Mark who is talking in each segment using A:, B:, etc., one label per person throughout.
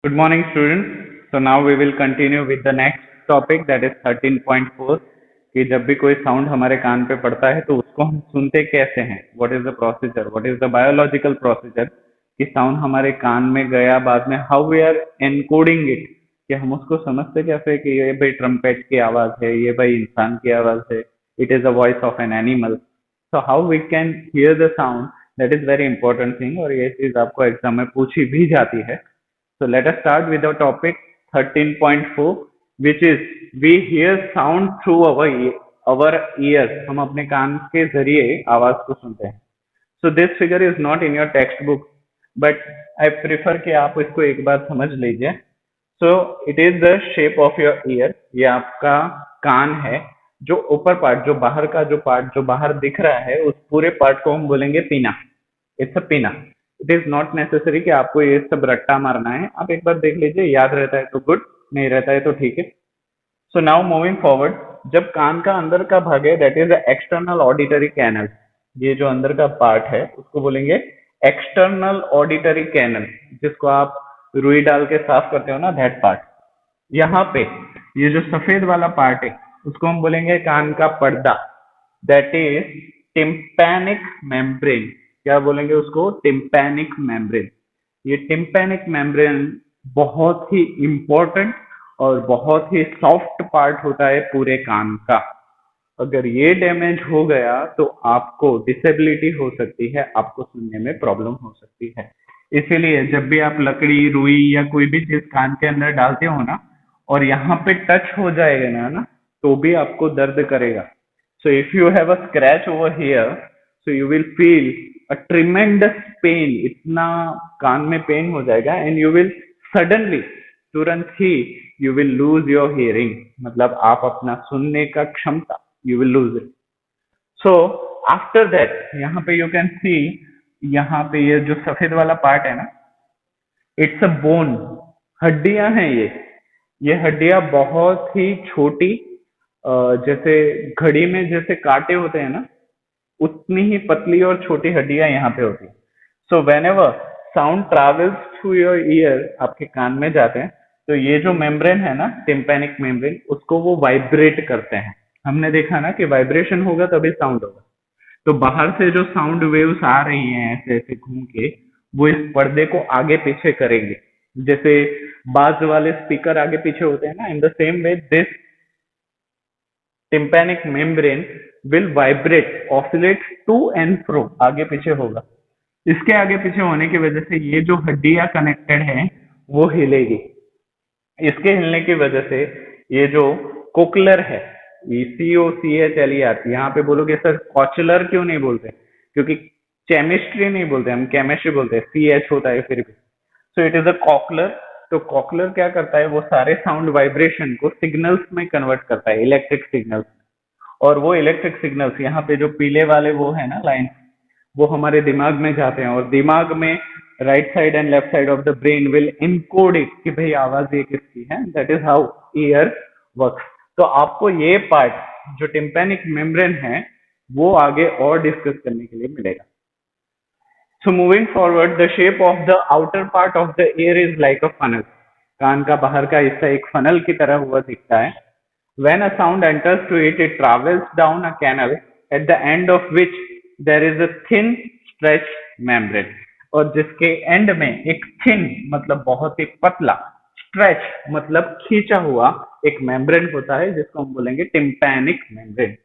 A: Good morning, students. So now we will continue with the next topic, that is 13.4 कि जब भी कोई sound हमारे कान पे पड़ता है तो उसको हम सुनते कैसे हैं. What is the procedure, what is the biological procedure कि साउंड हमारे कान में गया, बाद में how we are encoding it, कि हम उसको समझते कैसे कि ये भाई ट्रम्पेट की आवाज है, ये भाई इंसान की आवाज है, it is a voice of an animal. So how we can hear the sound, that is very important thing, और ये चीज आपको एग्जाम में पूछी भी जाती है. So let us start with the topic 13.4, which is we hear sound through our ears. हम अपने कान के जरिए आवाज को सुनते हैं. So this figure is not in your textbook, but I prefer कि आप इसको एक बार समझ लीजिए. So it is the shape of your ear. ये आपका कान है. जो ऊपर पार्ट, जो बाहर का जो पार्ट जो बाहर दिख रहा है, उस पूरे पार्ट को हम बोलेंगे पीना. इट्स अ पीना. इट इज नॉट नेसेसरी कि आपको ये सब रट्टा मारना है. आप एक बार देख लीजिए, याद रहता है तो गुड, नहीं रहता है तो ठीक है. सो नाउ मूविंग फॉरवर्ड, जब कान का अंदर का भाग है, that is the external auditory canal. ये जो अंदर का पार्ट है उसको बोलेंगे एक्सटर्नल ऑडिटरी कैनल, जिसको आप रुई डाल के साफ करते हो ना, दैट पार्ट. यहाँ पे ये जो सफेद वाला पार्ट है उसको हम बोलेंगे कान का पर्दा, दैट इज टिम्पैनिक मेम्ब्रेन. क्या बोलेंगे उसको? Tympanic membrane. ये टिम्पैनिक मेम्ब्रेन बहुत ही इंपॉर्टेंट और बहुत ही सॉफ्ट पार्ट होता है पूरे कान का. अगर ये डैमेज हो गया तो आपको डिसेबिलिटी हो सकती है, आपको सुनने में प्रॉब्लम हो सकती है. इसीलिए जब भी आप लकड़ी, रुई या कोई भी चीज कान के अंदर डालते हो ना, और यहाँ पे टच हो जाएगा ना, तो भी आपको दर्द करेगा. So if you have a scratch over here, so you will feel a tremendous pain. इतना कान में पेन हो जाएगा, एंड यू विल सडनली, तुरंत ही you will lose your hearing. मतलब आप अपना सुनने का क्षमता, you will lose it. So after that, यहाँ पे you can see, यहाँ पे ये जो सफेद वाला पार्ट है ना, इट्स अ बोन. हड्डियां हैं ये हड्डियां बहुत ही छोटी, जैसे घड़ी में जैसे कांटे होते हैं ना, उतनी ही पतली और छोटी हड्डियां यहाँ पे होती है. So when ever sound travels through your year, आपके कान में जाते हैं, तो ये जो मेम्ब्रेन है ना, टिम्पैनिक मेम्ब्रेन, उसको वो वाइब्रेट करते हैं. हमने देखा ना कि वाइब्रेशन होगा तभी साउंड होगा. तो बाहर से जो साउंड वेव्स आ रही हैं ऐसे ऐसे घूम के, वो इस पर्दे को आगे पीछे करेंगे. जैसे बाज वाले स्पीकर आगे पीछे होते हैं ना, in the same way this tympanic membrane will vibrate, oscillate to and fro, आगे पीछे होगा. इसके आगे पीछे होने की वजह से ये जो हड्डियां कनेक्टेड हैं वो हिलेगी. इसके हिलने की वजह से ये जो कोकलर है, COCHLER, यहाँ पे बोलोगे सर कॉचलर क्यों नहीं बोलते? क्योंकि केमिस्ट्री नहीं बोलते, हम केमिस्ट्री बोलते हैं, CH होता है फिर भी. So it is a cochlear. तो कॉकलर क्या करता है? वो सारे साउंड वाइब्रेशन को सिग्नल्स में कन्वर्ट करता है, इलेक्ट्रिक सिग्नल्स. और वो इलेक्ट्रिक सिग्नल्स यहाँ पे जो पीले वाले वो है ना लाइन, वो हमारे दिमाग में जाते हैं, और दिमाग में right side and left side of the brain will encode it कि भाई आवाज ये किसकी है. That is how year works. तो आपको ये पार्ट जो टिम्पैनिक मेम्ब्रेन है वो आगे और डिस्कस करने के लिए मिलेगा. So moving forward, the shape of the outer part of the ear is like a funnel. कान का बाहर का हिस्सा एक फनल की तरह हुआ दिखता है. When a sound enters to it, it travels down a canal at the end of which there is a thin stretch membrane. और जिसके एंड में एक थिन मतलब बहुत ही पतला, स्ट्रेच मतलब खींचा हुआ एक मेम्ब्रेन होता है, जिसको हम बोलेंगे tympanic membrane.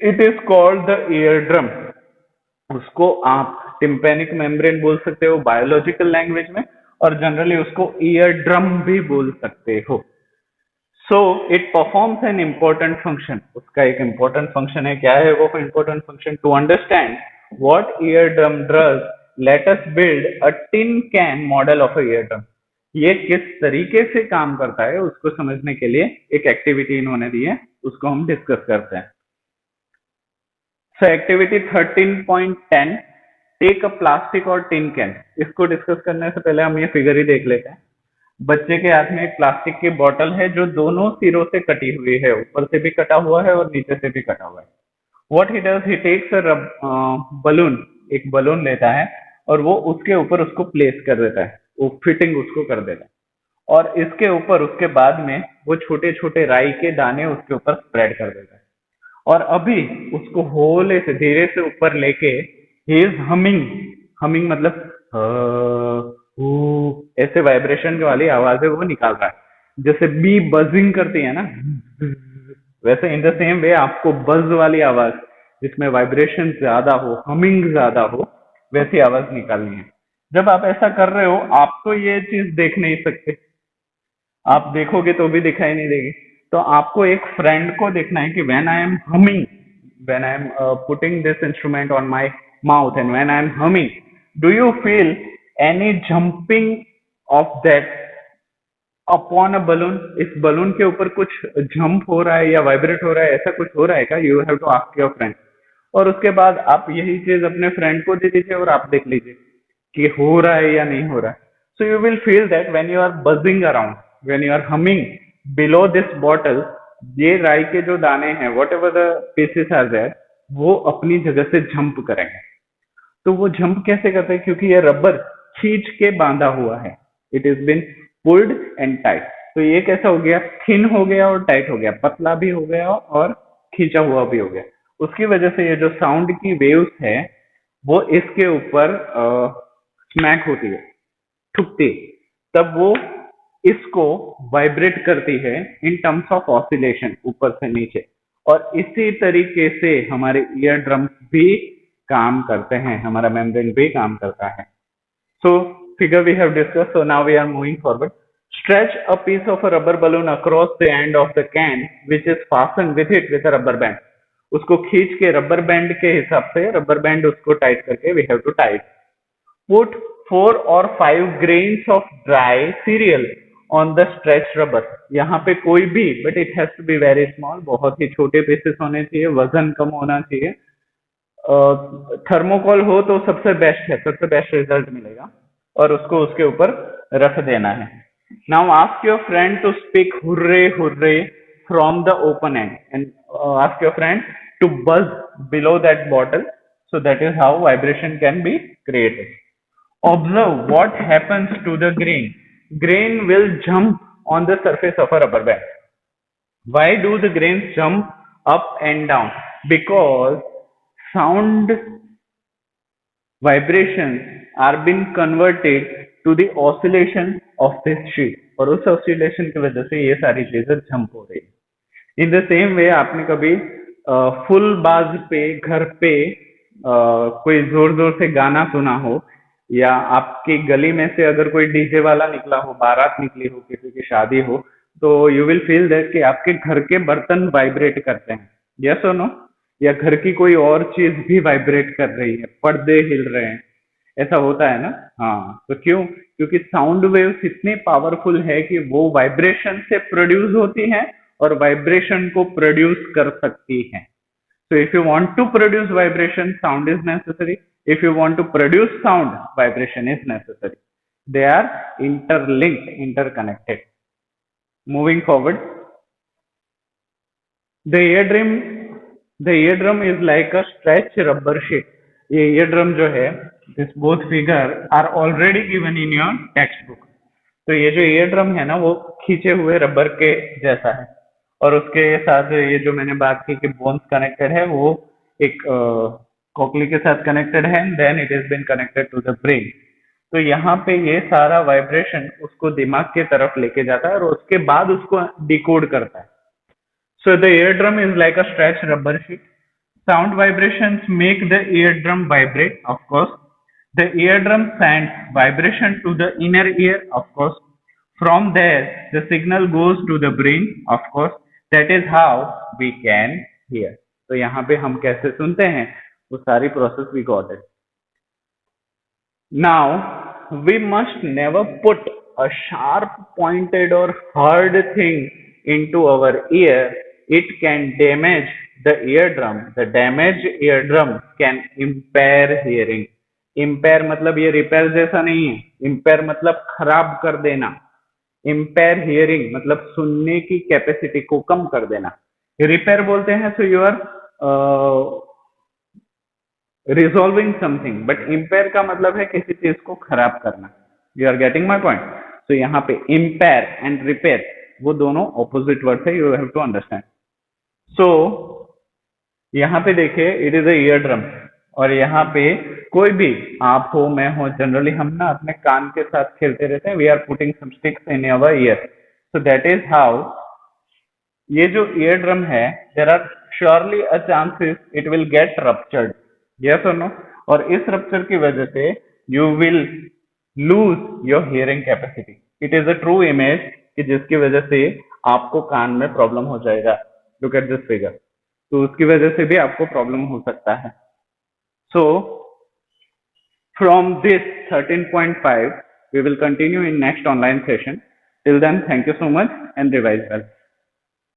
A: It is called the ear drum. उसको आप टिम्पैनिक मेम्ब्रेन बोल सकते हो बायोलॉजिकल लैंग्वेज में, और जनरली उसको ईयर ड्रम भी बोल सकते हो. So it performs an important function. उसका एक इम्पोर्टेंट फंक्शन है. क्या है वो important function? To understand what ear drum does, let us build a tin can model of a ear drum. ये किस तरीके से काम करता है उसको समझने के लिए एक एक्टिविटी इन्होंने दी है, उसको हम डिस्कस करते हैं. So activity 13.10, take a plastic और टिन कैन. इसको डिस्कस करने से पहले हम ये फिगर ही देख लेते हैं. बच्चे के हाथ में एक प्लास्टिक की बोतल है जो दोनों सिरों से कटी हुई है, ऊपर से भी कटा हुआ है और नीचे से भी कटा हुआ है. What he does, he takes a balloon, एक बलून लेता है और वो उसके ऊपर उसको प्लेस कर देता है. वो फिटिंग उसको कर देगा। और इसके ऊपर उसके बाद में वो छोटे छोटे राई के दाने उसके ऊपर स्प्रेड कर देगा है। और अभी उसको होले से धीरे से ऊपर लेके ही इज हमिंग। हमिंग मतलब ऐसे वाइब्रेशन वाली आवाजें वो निकाल रहा है, जैसे बी बजिंग करती है ना, वैसे इन द सेम वे आपको बज वाली आवाज जिसमें वाइब्रेशन ज्यादा हो, हमिंग ज्यादा हो, वैसी आवाज निकालनी है। जब आप ऐसा कर रहे हो, आप तो ये चीज देख नहीं सकते, आप देखोगे तो भी दिखाई नहीं देगी। तो आपको एक फ्रेंड को देखना है कि when I am humming, when I am putting this instrument on my mouth and when I am humming, do you feel any jumping of that upon a balloon? इस बलून के ऊपर कुछ जंप हो रहा है या वाइब्रेट हो रहा है, ऐसा कुछ हो रहा है क्या? You have to ask your friend. और उसके बाद आप यही चीज अपने फ्रेंड को दे दीजिए और आप देख लीजिए कि हो रहा है या नहीं हो रहा है। So you will feel that when you are buzzing around, when you are humming below this bottle, ये राई के जो दाने हैं, whatever the pieces are there, वो अपनी जगह से जंप करेंगे। तो वो जंप कैसे करते हैं? क्योंकि ये रबर खींच के बांधा हुआ है, it is been pulled and tight. तो ये कैसा हो गया? थिन हो गया और टाइट हो गया, पतला भी हो गया और खींचा हुआ भी हो गया। उसकी वजह से ये जो साउंड की वेव्स है वो इसके ऊपर स्मैक होती है, ठुकती है, तब वो इसको वाइब्रेट करती है इन टर्म्स ऑफ ऑसिलेशन, ऊपर से नीचे। और इसी तरीके से हमारे ईयर ड्रम्स भी काम करते हैं, हमारा मेम्ब्रेन भी काम करता है। So figure we have discussed. So now we are moving forward. Stretch a piece of a rubber balloon across the end of the can, which is fastened with it with a rubber band. उसको खींच के rubber band के हिसाब से, rubber band उसको tight करके we have to tie it. Put 4 or 5 grains of dry cereal on the stretched rubber. यहाँ पे कोई भी, but it has to be very small, बहुत ही छोटे पीसेस होने चाहिए, वजन कम होना चाहिए। थर्मोकोल हो तो सबसे बेस्ट है, सबसे बेस्ट रिजल्ट मिलेगा। और उसको उसके ऊपर रख देना है। Now ask your friend to speak hurray hurray from the open end and ask your friend to buzz below that bottle, so that is how vibration can be created. Observe what happens to the grain. Grain will jump on the surface of a rubber band. Why do the grains jump up and down? Because sound vibrations are been converted to the oscillation of this sheet, और उस oscillation की वजह से ये सारी चीजें jump हो रही है। इन द सेम वे आपने कभी फुल बाज पे घर पे कोई जोर जोर से गाना सुना हो, या आपकी गली में से अगर कोई डीजे वाला निकला हो, बारात निकली हो, किसी की शादी हो, तो यू विल फील दैट कि आपके घर के बर्तन वाइब्रेट करते हैं। यस और नो? या घर की कोई और चीज भी वाइब्रेट कर रही है, पर्दे हिल रहे हैं, ऐसा होता है ना? हाँ, तो क्यों? क्योंकि साउंड वेव्स इतनी पावरफुल है कि वो वाइब्रेशन से प्रोड्यूस होती हैं और वाइब्रेशन को प्रोड्यूस कर सकती हैं। So if you want to produce vibration, sound is necessary. If you want to produce sound, vibration is necessary. They are interlinked, interconnected. Moving forward, the eardrum is like a stretched rubber sheet. ये eardrum जो है, this both figure are already given in your textbook. तो ये जो eardrum है ना, वो खींचे हुए रबर के जैसा है, और उसके साथ ये जो मैंने बात की कि बोन्स कनेक्टेड है, वो एक कोकली के साथ कनेक्टेड है, then it is been connected to the brain. तो यहाँ पे ये सारा वाइब्रेशन उसको दिमाग के तरफ लेके जाता है और उसके बाद उसको डिकोड करता है। So the eardrum is like a stretched rubber sheet. Sound vibrations make the eardrum vibrate, of course. The eardrum sends vibration to the inner ear, of course. From there, the signal goes to the brain, of course. That is how we can hear. तो यहाँ पे हम कैसे सुनते हैं, वो सारी process we got it. Now, we must never put a sharp pointed or hard thing into our ear. It can damage the eardrum. The damaged eardrum can impair hearing. Impair मतलब ये रिपेयर जैसा नहीं है, impair मतलब खराब कर देना। Impair hearing मतलब सुनने की कैपेसिटी को कम कर देना। रिपेयर बोलते हैं so you are resolving something, but impair का मतलब है किसी चीज को खराब करना। You are getting my point? तो यहाँ पे इम्पेयर एंड रिपेयर वो दोनों ऑपोजिट वर्ड है, you have to understand. So यहाँ पे देखिए it is a ear drum, और यहाँ पे कोई भी आप हो मैं हो, जनरली हम ना अपने कान के साथ खेलते रहते हैं. We are putting some sticks in our ear, so that is how ये जो ईयर ड्रम है, there are surely a chances it will get ruptured, yes और नो. और इस रप्चर की वजह से you will lose your hearing capacity. It is a true image कि जिसकी वजह से आपको कान में प्रॉब्लम हो जाएगा. Look at this figure. तो उसकी वजह से भी आपको प्रॉब्लम हो सकता है. सो from this 13.5 we will continue in next online session. Till then, thank you so much and revise well.